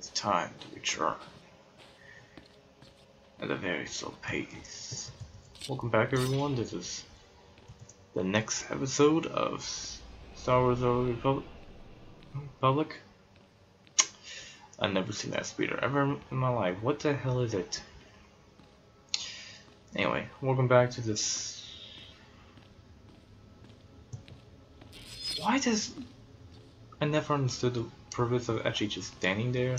time to return at a very slow pace. Welcome back, everyone. This is the next episode of Star Wars: The Old Republic. I've never seen that speeder ever in my life. What the hell is it? Anyway, welcome back to this. Why does I never understood the purpose of actually just standing there,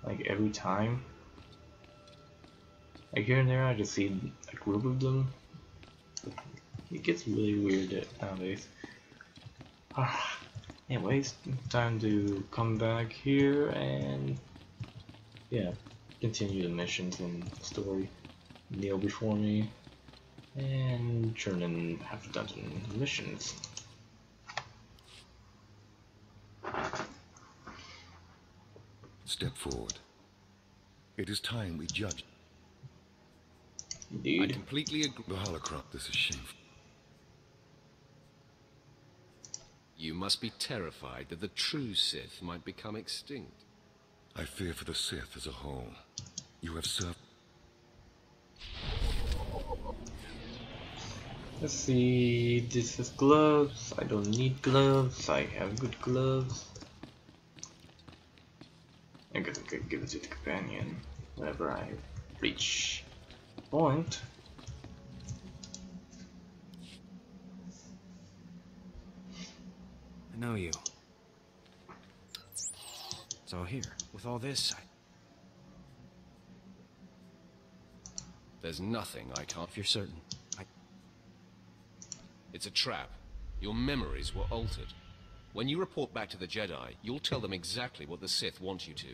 like every time. Like here and there, I just see a group of them. It gets really weird nowadays. Anyways, time to come back here and yeah, continue the missions and story. Kneel before me and turn in half a dozen missions. Step forward. It is time we judge. Indeed. I completely agree. The holocron, this is shameful. You must be terrified that the true Sith might become extinct. I fear for the Sith as a whole. You have served. Let's see, this is gloves. I don't need gloves. I have good gloves. I guess I could give it to the companion whenever I reach the point. I know you. So here, with all this, There's nothing I can't... if you're certain, It's a trap. Your memories were altered. When you report back to the Jedi, you'll tell them exactly what the Sith want you to.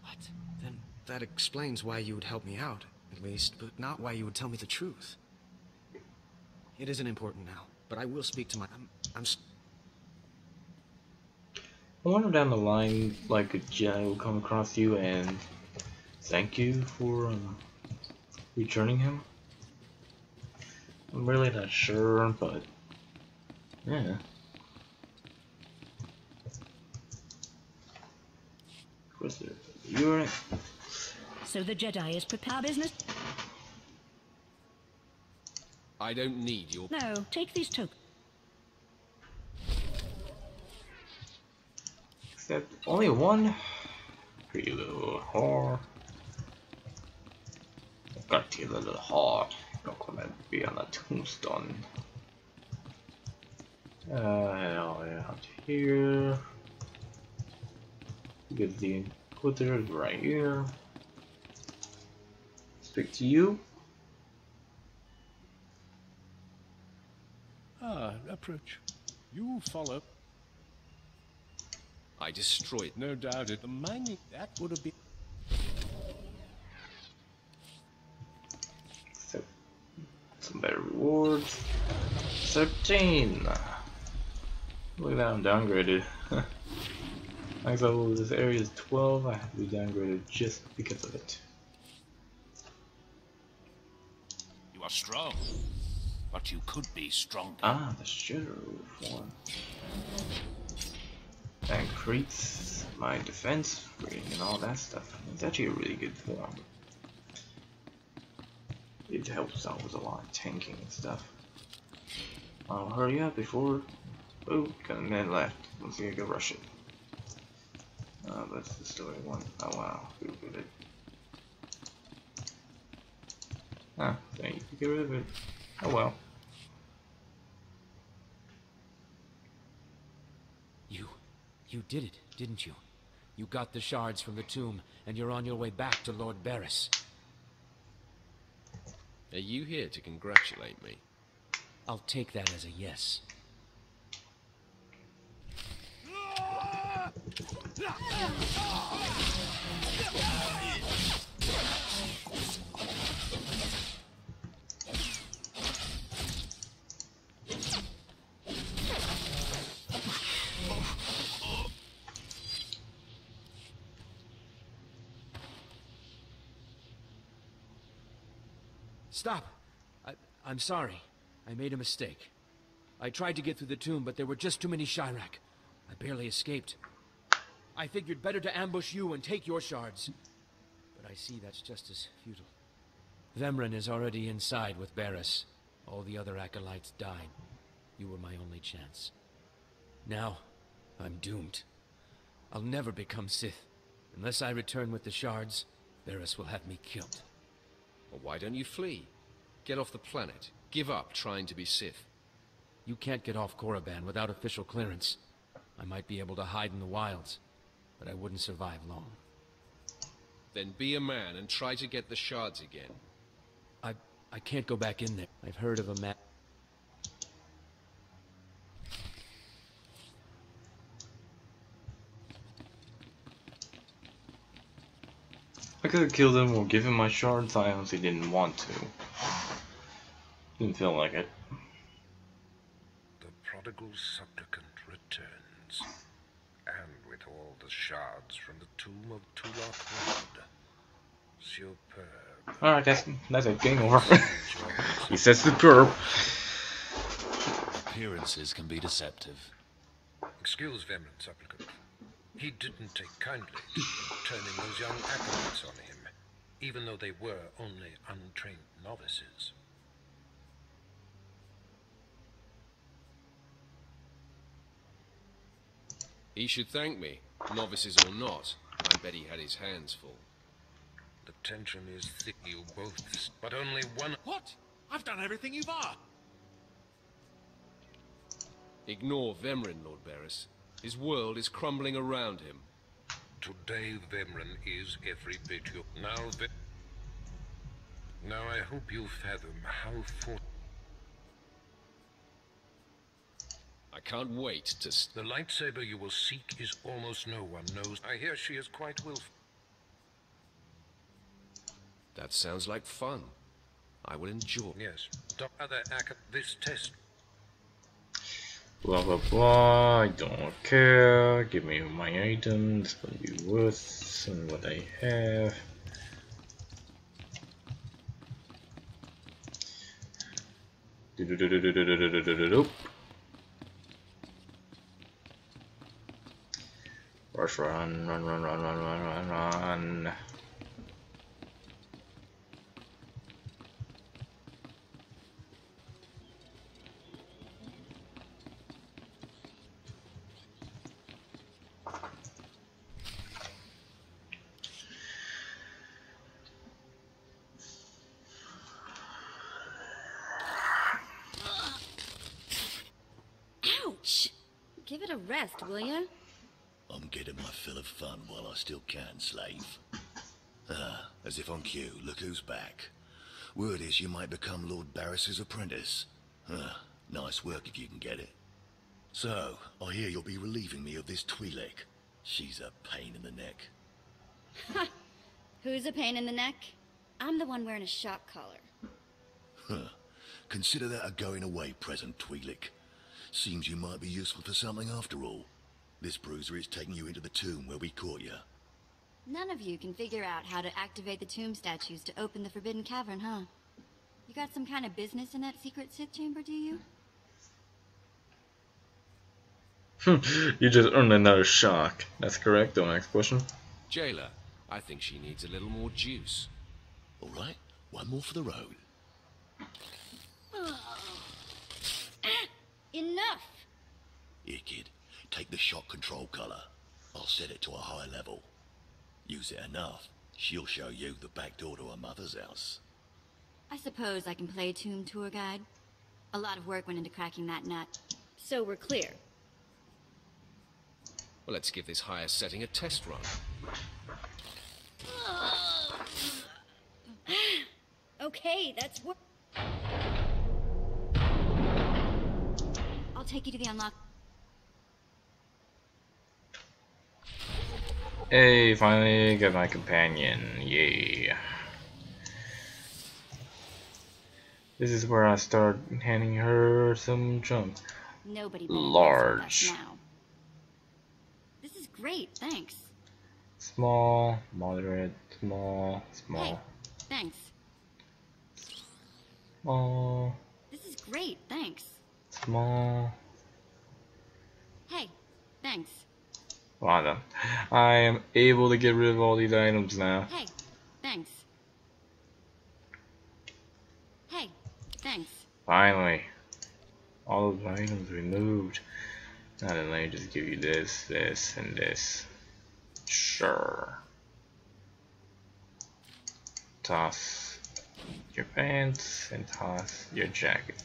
What? Then that explains why you would help me out, at least, but not why you would tell me the truth. It isn't important now, but I will speak to my... I wonder down the line, like a Jedi will come across you and thank you for returning him. I'm really not sure, but yeah. Of course, you're right. So the Jedi is prepared business? I don't need your... No, take these tokens. Except only one. Pretty little whore. Got you, little whore. Don't come and be on a tombstone. Out here. Get the Inquisitor right here. Speak to you. Approach. You follow. I destroyed... No doubt it. The mining, that would have been... So, some better rewards. 13! Look at that, I'm downgraded. Max level of this area is 12. I have to be downgraded just because of it. You are strong, but you could be stronger. Ah, the shadow form. That increases my defense rating and all that stuff. It's actually a really good form. It helps out with a lot of tanking and stuff. I'll hurry up before... Oh, got a minute left. Let's see if I can rush it. That's the story one. Oh wow, we did it. Ah, thank you to get rid of it. Oh well. You did it, didn't you? You got the shards from the tomb, and you're on your way back to Lord Barris. Are you here to congratulate me? I'll take that as a yes. Stop! I'm sorry. I made a mistake. I tried to get through the tomb, but there were just too many Chirac. I barely escaped. I figured better to ambush you and take your shards. But I see that's just as futile. Vemren is already inside with Barris. All the other acolytes died. You were my only chance. Now, I'm doomed. I'll never become Sith. Unless I return with the shards, Barris will have me killed. Well, why don't you flee? Get off the planet. Give up trying to be Sith. You can't get off Korriban without official clearance. I might be able to hide in the wilds, but I wouldn't survive long. Then be a man and try to get the shards again. I can't go back in there. I've heard of a man. I could have killed him or given him my shards. I honestly didn't want to. Didn't feel like it. The prodigal supplicant returns, and with all the shards from the tomb of Tulak Ward. Superb. Alright, that's it. Game over. He says superb. Appearances can be deceptive. Excuse Vemren, supplicant. He didn't take kindly to turning those young acolytes on him, even though they were only untrained novices. He should thank me, novices or not. I bet he had his hands full. The tension is thick, you both, but only one. What? I've done everything you've asked. Ignore Vemren, Lord Barris. His world is crumbling around him. Today, Vemren is every bit you. Now I hope you fathom how I can't wait to... The lightsaber you will seek is almost no one knows. I hear she is quite willful. That sounds like fun. I will enjoy. Yes. This test. Blah blah blah. I don't care. Give me my items, what you worth, and what I have. Rush, run, run, run, run, run, run, run, run. Ouch! Give it a rest, will ya? I'm getting my fill of fun while I still can, slave. Ah, as if on cue, look who's back. Word is you might become Lord Barris's apprentice. Ah, nice work if you can get it. So, I hear you'll be relieving me of this Twi'lek. She's a pain in the neck. Ha! Who's a pain in the neck? I'm the one wearing a shock collar. Huh. Consider that a going-away present, Twi'lek. Seems you might be useful for something after all. This bruiser is taking you into the tomb where we caught you. None of you can figure out how to activate the tomb statues to open the Forbidden Cavern, huh? You got some kind of business in that secret Sith chamber, do you? You just earned another shock. That's correct. The next question. Jailer, I think she needs a little more juice. All right, one more for the road. Enough! Here, kid. Take the shock control collar. I'll set it to a high level. Use it enough, she'll show you the back door to her mother's house. I suppose I can play tomb tour guide. A lot of work went into cracking that nut. So we're clear. Well, let's give this higher setting a test run. Okay, that's what. I'll take you to the unlock. Hey, finally got my companion. Yay. This is where I start handing her some junk. Nobody large. now. This is great, thanks. Small, moderate, small, small. Hey, thanks. Small. This is great, thanks. Small. Hey, thanks. Well done. I am able to get rid of all these items now. Hey, thanks. Hey, thanks. Finally. All of the items removed. Now then, let me just give you this, this, and this. Sure. Toss your pants and toss your jacket.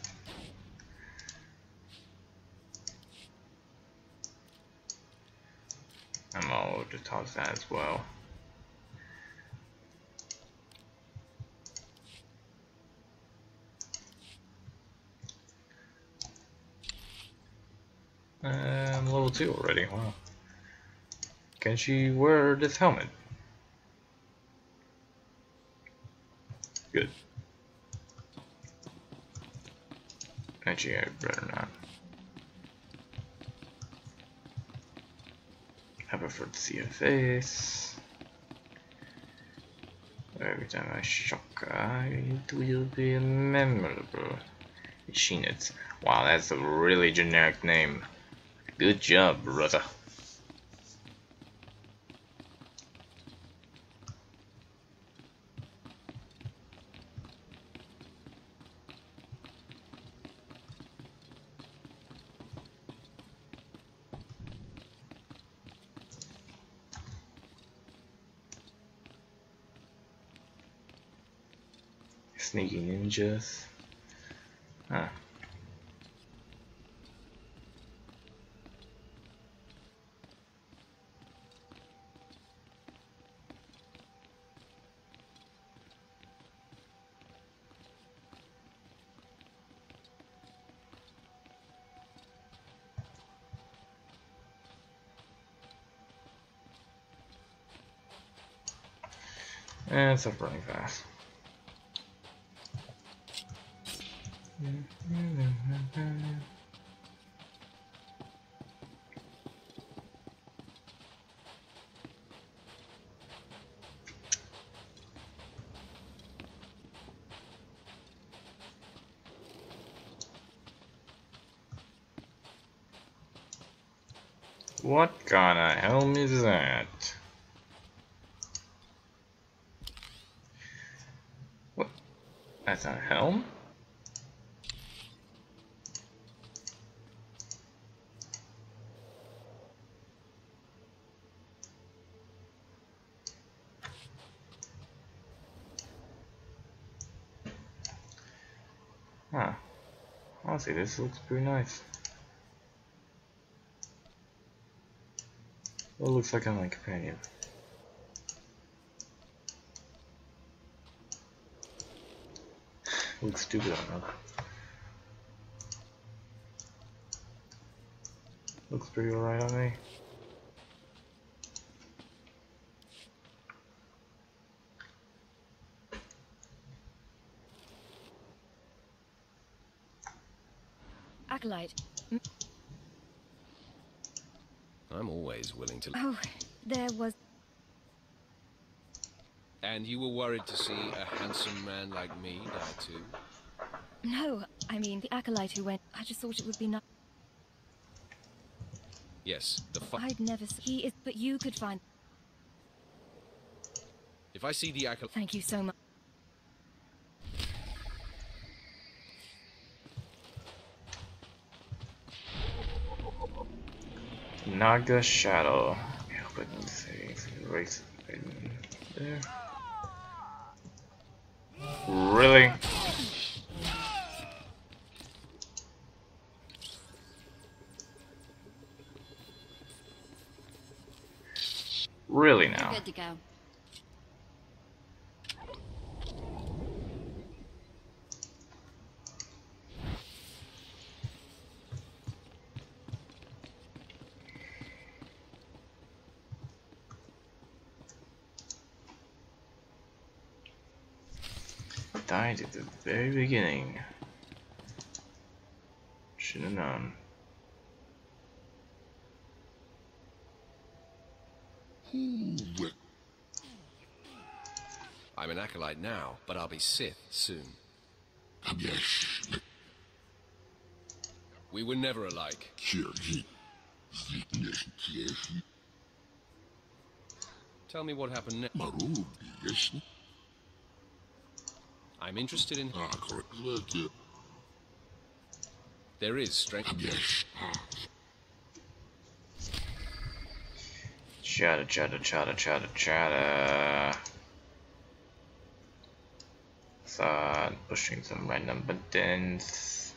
I'm all to toss that as well. I'm level 2 already, wow. Can she wear this helmet? Good. Actually, I better not. I prefer to see her face. Every time I shock her, it will be memorable. Machinist. Wow, that's a really generic name. Good job, brother. Sneaky ninjas. Huh. And stop running fast. What kind of helm is that? What? That's not a helm? Huh. Honestly, this looks pretty nice. It looks like I'm my companion. Looks stupid, I don't know. Looks pretty alright on me. Acolyte. I'm always willing to... Oh, there was... And you were worried to see a handsome man like me die too? No, I mean the acolyte who went. I just thought it would be nice. Yes, I'd never... He is... But you could find... If I see the acolyte... Thank you so much. Naga Shadow. Yeah, but let's see. Erase it there. Really? Really now? Good to go. Died at the very beginning. Should have known. I'm an acolyte now, but I'll be Sith soon. We were never alike. Tell me what happened next. I'm interested in... There is strength. Chatter. Start pushing some random buttons.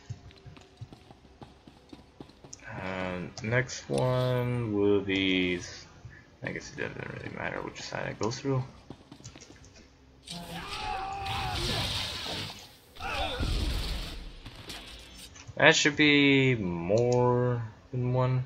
And next one will be... I guess it doesn't really matter which side I go through. That should be more than one.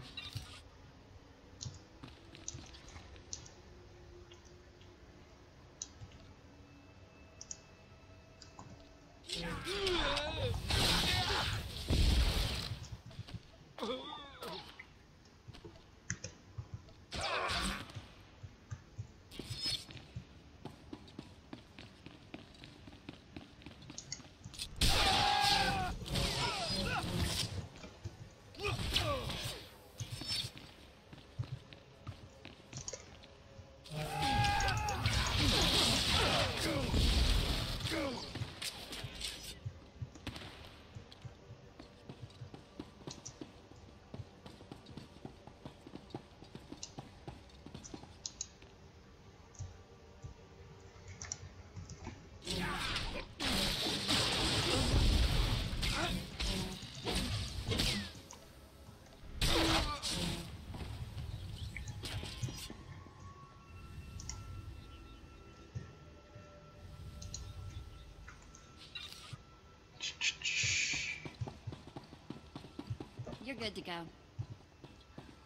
You're good to go.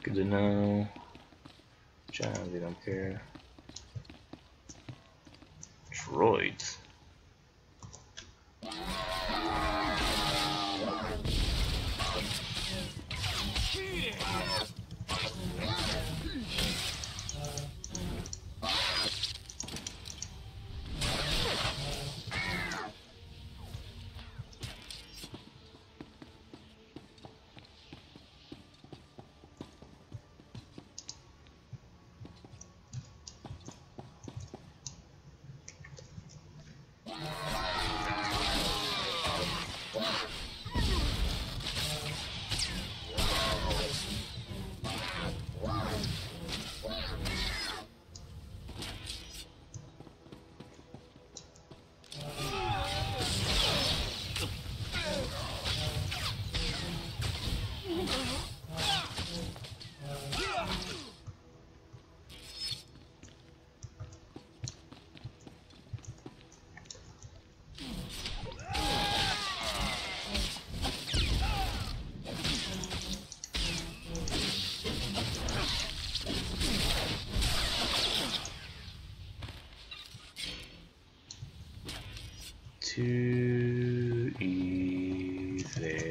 Good to know. John, they don't care. Droids. Too easy.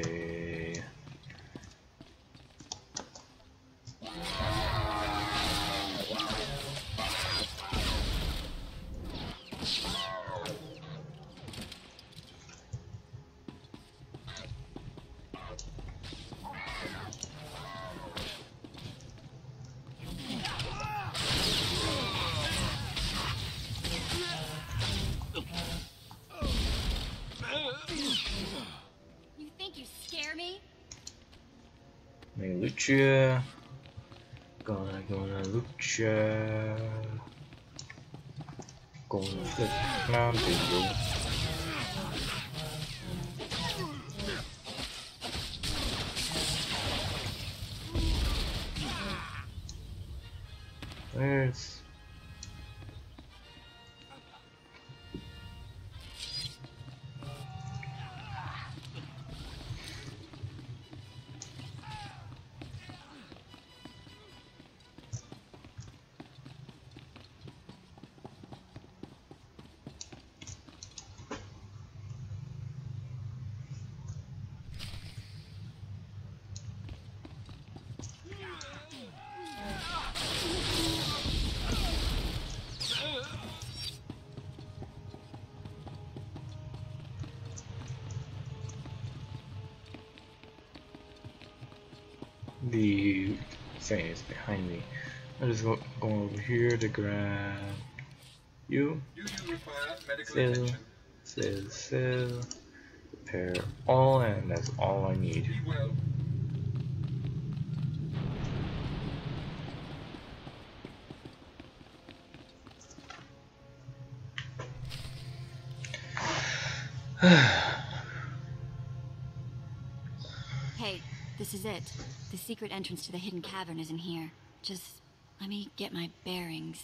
Lucia, gonna Lucia, gonna flip mountain you. There's the thing is behind me. I'm just going over here to grab you. Still. Repair all, and that's all I need. Hey, this is it. The secret entrance to the hidden cavern is in here. Just let me get my bearings.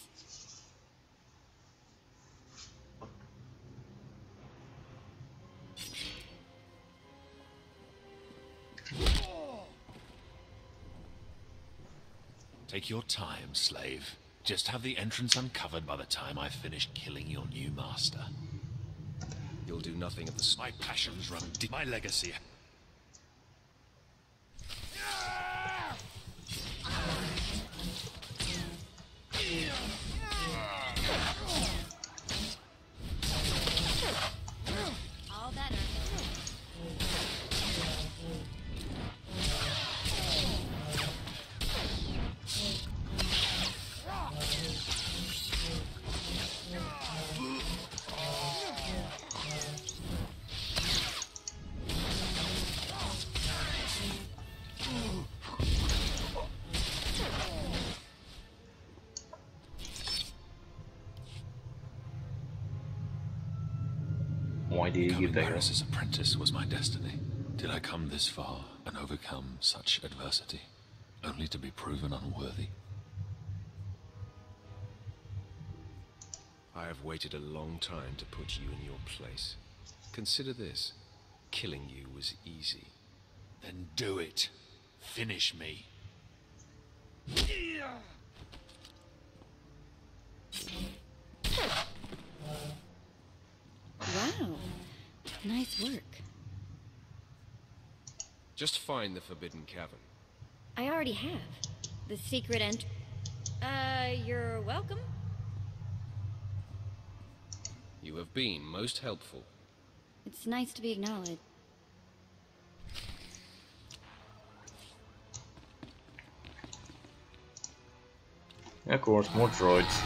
Take your time, slave. Just have the entrance uncovered by the time I finish killing your new master. You'll do nothing of the My passions run deep. My legacy. All better. Why do you Becoming give that? Barris's apprentice was my destiny. Did I come this far and overcome such adversity, only to be proven unworthy? I have waited a long time to put you in your place. Consider this. Killing you was easy. Then do it. Finish me. Wow. Nice work. Just find the Forbidden Cavern. I already have. The secret you're welcome? You have been most helpful. It's nice to be acknowledged. Of course, more droids.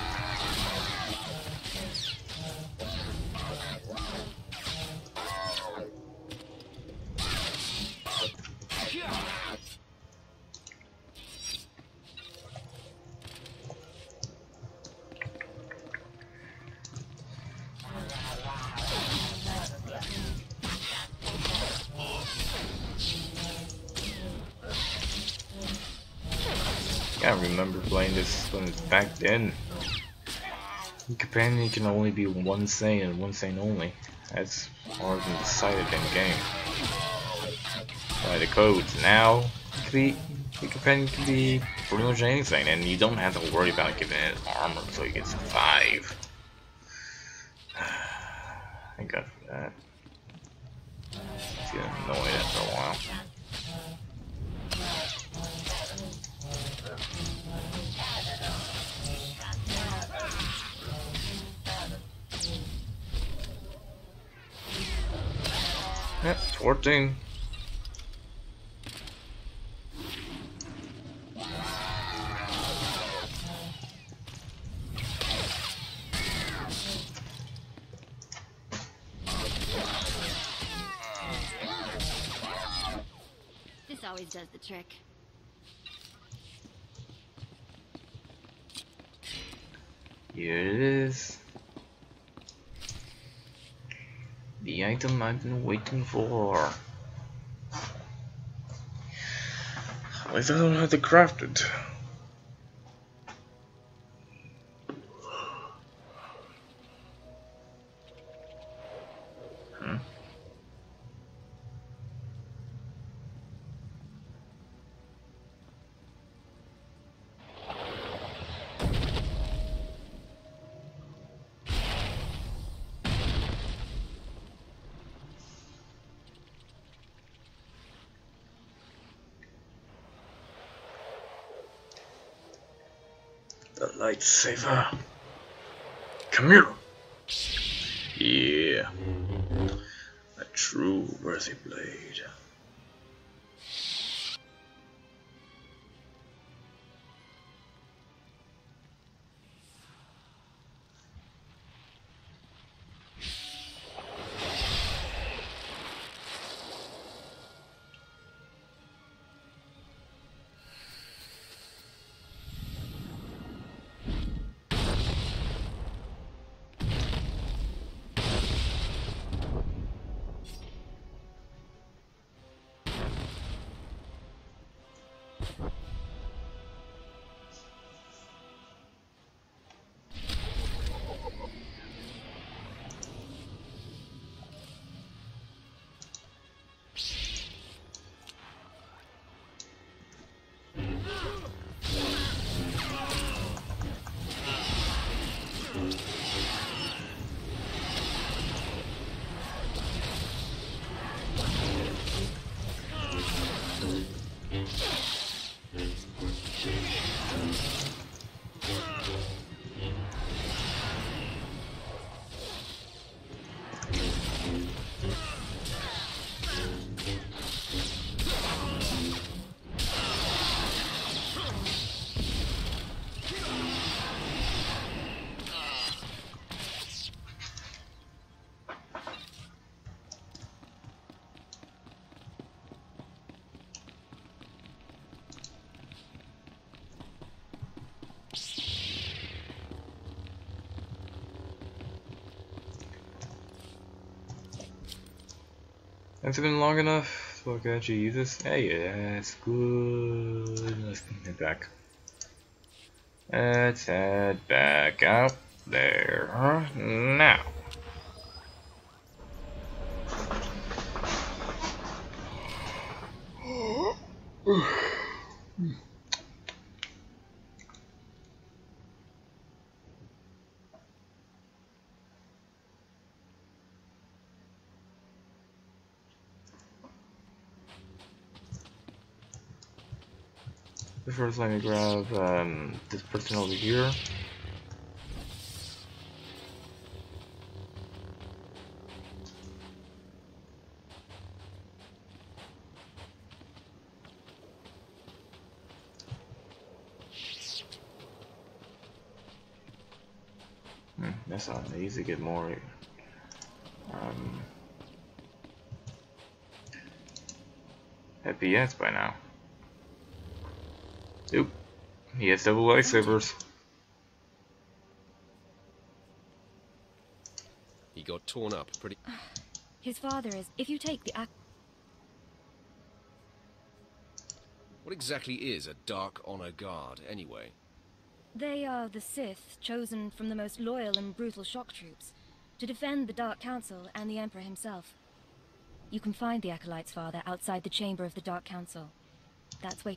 I remember playing this when it's back then. The companion can only be one Saiyan and one Saiyan only. That's already been decided in game. By the codes. Now, the companion can be pretty much anything, and you don't have to worry about giving it armor so you can survive. Thank God for that. It's getting annoyed after a while. Yep, 14. This always does the trick. Here it is. The item I've been waiting for. At least I don't have to craft it. The lightsaber. Come here. Yeah. A true worthy blade. Has it been long enough so I can actually use this? Hey, that's good. Let's head back. Let's head back out there now. First, let me grab this person over here. That's not easy to get more. FPS by now. Oop. He has double lightsabers. He got torn up pretty... His father is... If you take the What exactly is a Dark Honor Guard, anyway? They are the Sith, chosen from the most loyal and brutal shock troops, to defend the Dark Council and the Emperor himself. You can find the Acolyte's father outside the chamber of the Dark Council. That's where...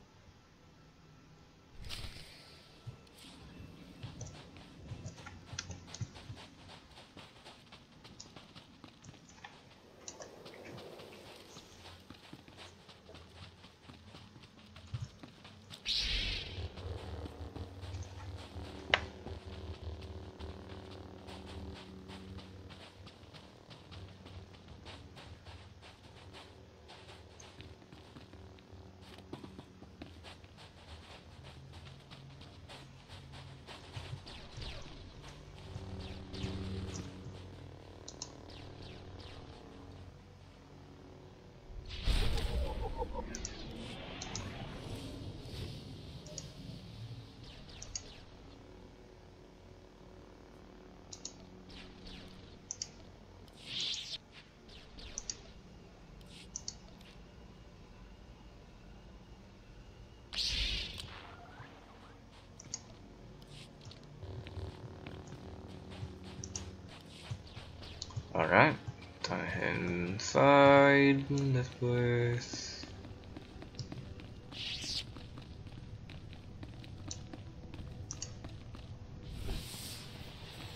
Alright, time to head inside this place.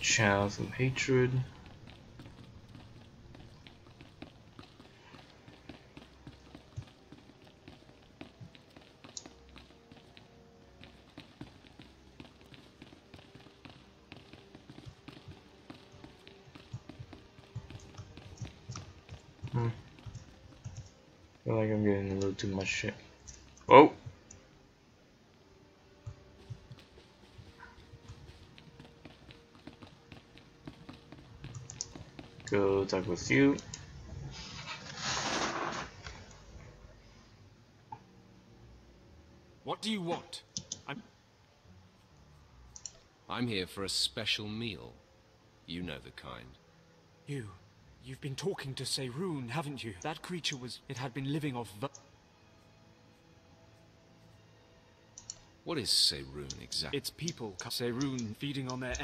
Channel some hatred. I feel like I'm getting a little too much shit. Whoa! Go talk with you. What do you want? I'm here for a special meal. You know the kind. You've been talking to Seirun, haven't you? That creature it had been living off What is Seirun exactly? It's people, Seirun, feeding on their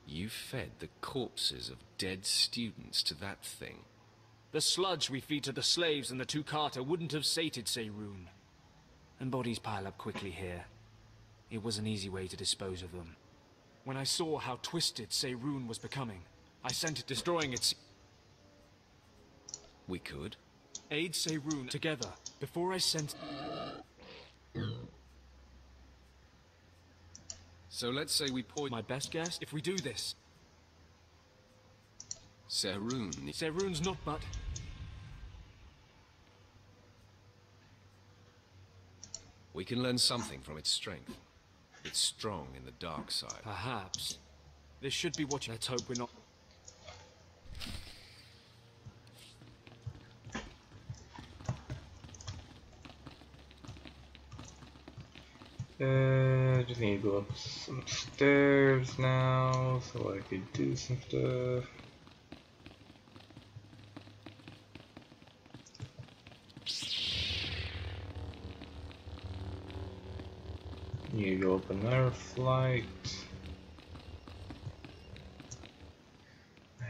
You fed the corpses of dead students to that thing. The sludge we feed to the slaves and the two-carter wouldn't have sated Seirun. And bodies pile up quickly here. It was an easy way to dispose of them. When I saw how twisted Seirun was becoming, I sent it destroying its... We could. Aid Seirun together, before I sent... So let's say we point... My best guess, if we do this... Seirun's not but... We can learn something from its strength. It's strong in the dark side. Perhaps. This should be what... Let's hope we're not... Just need to go up some stairs now so I could do some stuff. You go up another flight.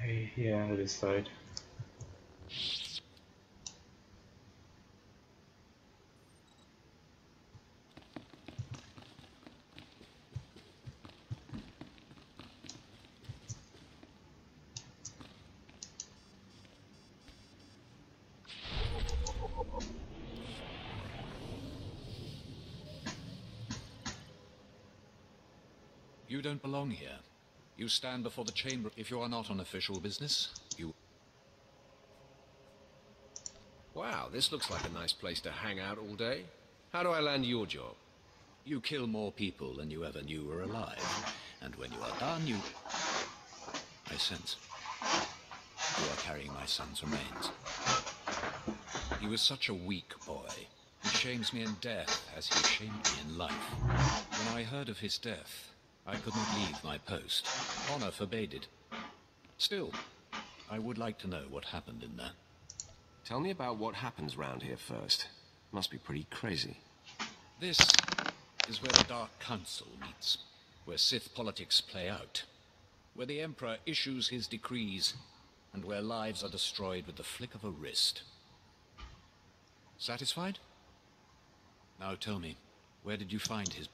Hey, yeah, this side. You don't belong here. You stand before the chamber. If you are not on official business, you... Wow, this looks like a nice place to hang out all day. How do I land your job? You kill more people than you ever knew were alive. And when you are done, you... I sense. You are carrying my son's remains. He was such a weak boy. He shames me in death as he shamed me in life. When I heard of his death, I could not leave my post. Honor forbade it. Still, I would like to know what happened in there. Tell me about what happens round here first. Must be pretty crazy. This is where the Dark Council meets, where Sith politics play out, where the Emperor issues his decrees, and where lives are destroyed with the flick of a wrist. Satisfied? Now tell me, where did you find his...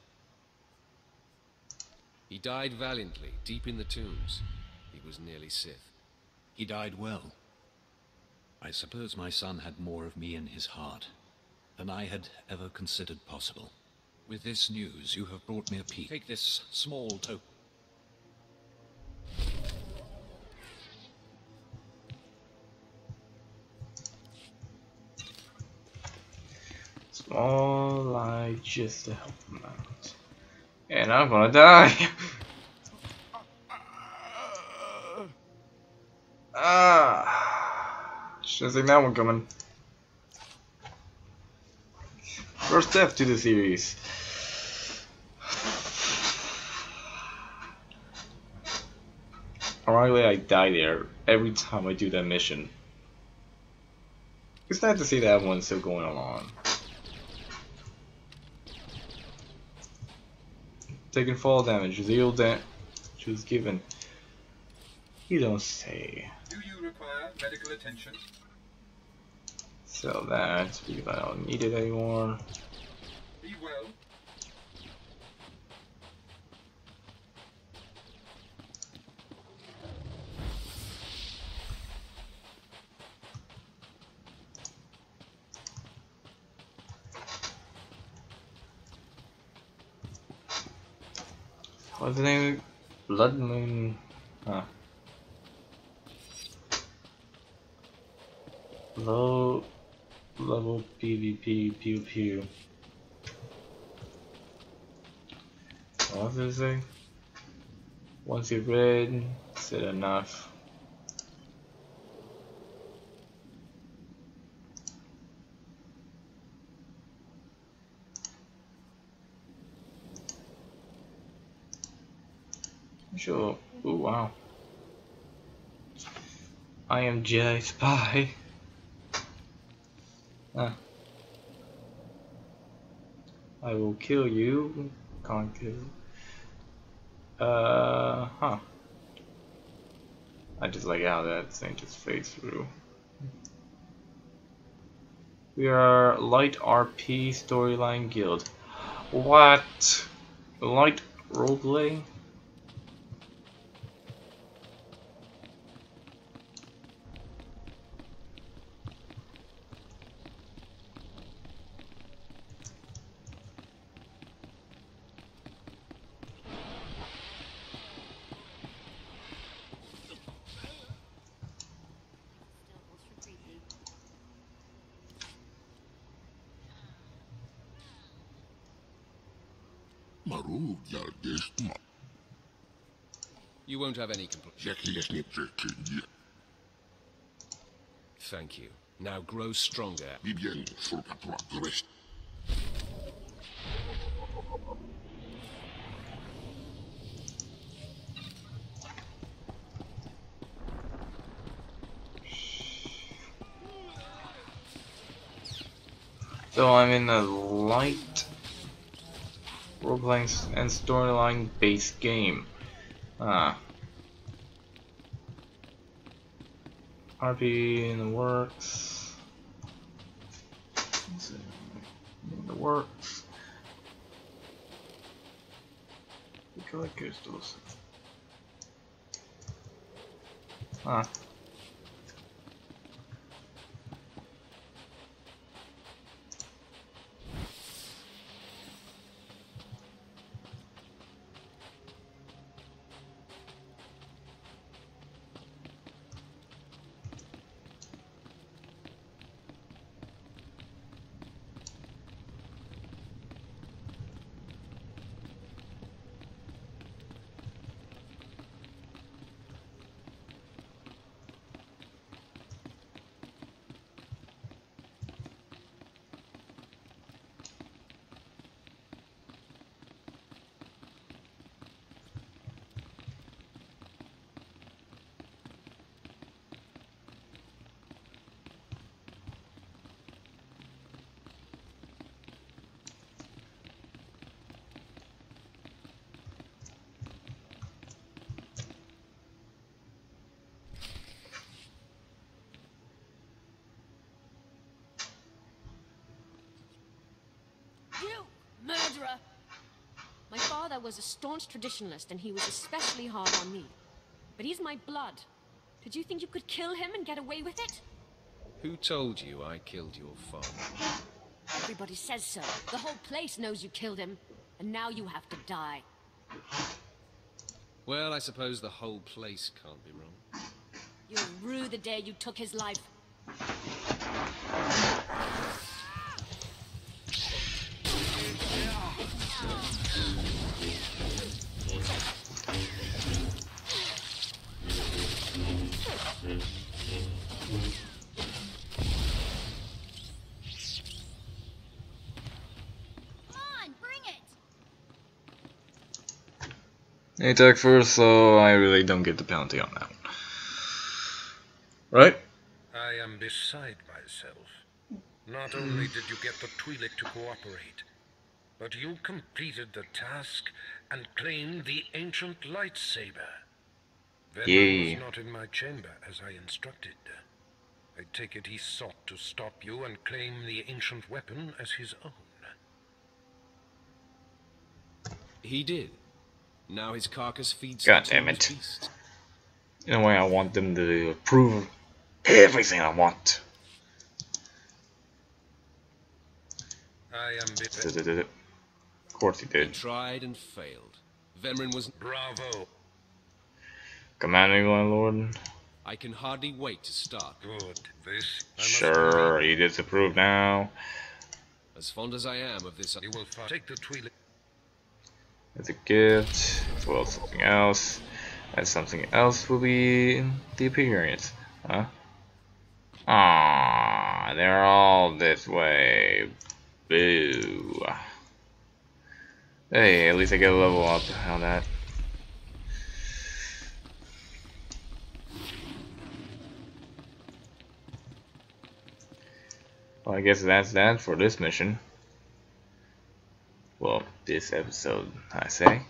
He died valiantly, deep in the tombs. He was nearly Sith. He died well. I suppose my son had more of me in his heart than I had ever considered possible. With this news, you have brought me a peace. Take this small token. Small light just to help him out. And I'm gonna die! Should've seen that one coming. First death to the series. Ironically, I die there every time I do that mission. It's nice to see that one's still going on. Taking fall damage, 0 damage was given. You don't say. Do you require medical attention? Sell that because I don't need it anymore. Be well. What's the name? Blood Moon. Huh. Low level PvP pew pew. What does it say? Once you've read, said enough. Sure. Ooh, wow. I am Jedi Spy. I will kill you. Can't kill. Huh. I just like how that thing just fades through. We are Light RP Storyline Guild. What? Light roleplay? You won't have any complaints. Thank you. Now grow stronger. So I'm in the light role-playing and storyline based game. RP in the works. Let's see. In the works. Collect crystals. You murderer! My father was a staunch traditionalist, and he was especially hard on me. But he's my blood. Did you think you could kill him and get away with it? Who told you I killed your father? Everybody says so. The whole place knows you killed him. And now you have to die. Well, I suppose the whole place can't be wrong. You'll rue the day you took his life. Attack first, so I really don't get the penalty on that one. Right? I am beside myself. Not only did you get the Twi'lek to cooperate, but you completed the task and claimed the ancient lightsaber. Venom was not in my chamber as I instructed. I take it he sought to stop you and claim the ancient weapon as his own. He did. Now his carcass feeds God the damn tomb's it. beast. In a way, I want them to approve everything I want. I am Of course he He did. tried and failed. Vemrin was... Bravo. Command me, my lord. I can hardly wait to start. Good. This I must Sure, he disapproved now. As fond as I am of this... You will take the Twi'lek. As a gift, as well as something else. And something else will be the appearance. Huh? Ah, they're all this way. Boo. Hey, at least I get a level up on that. Well, I guess that's that for this mission. Well, this episode, I say.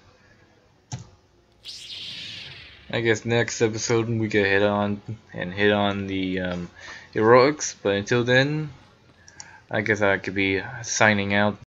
I guess next episode we can hit on the heroics, but until then, I guess I could be signing out.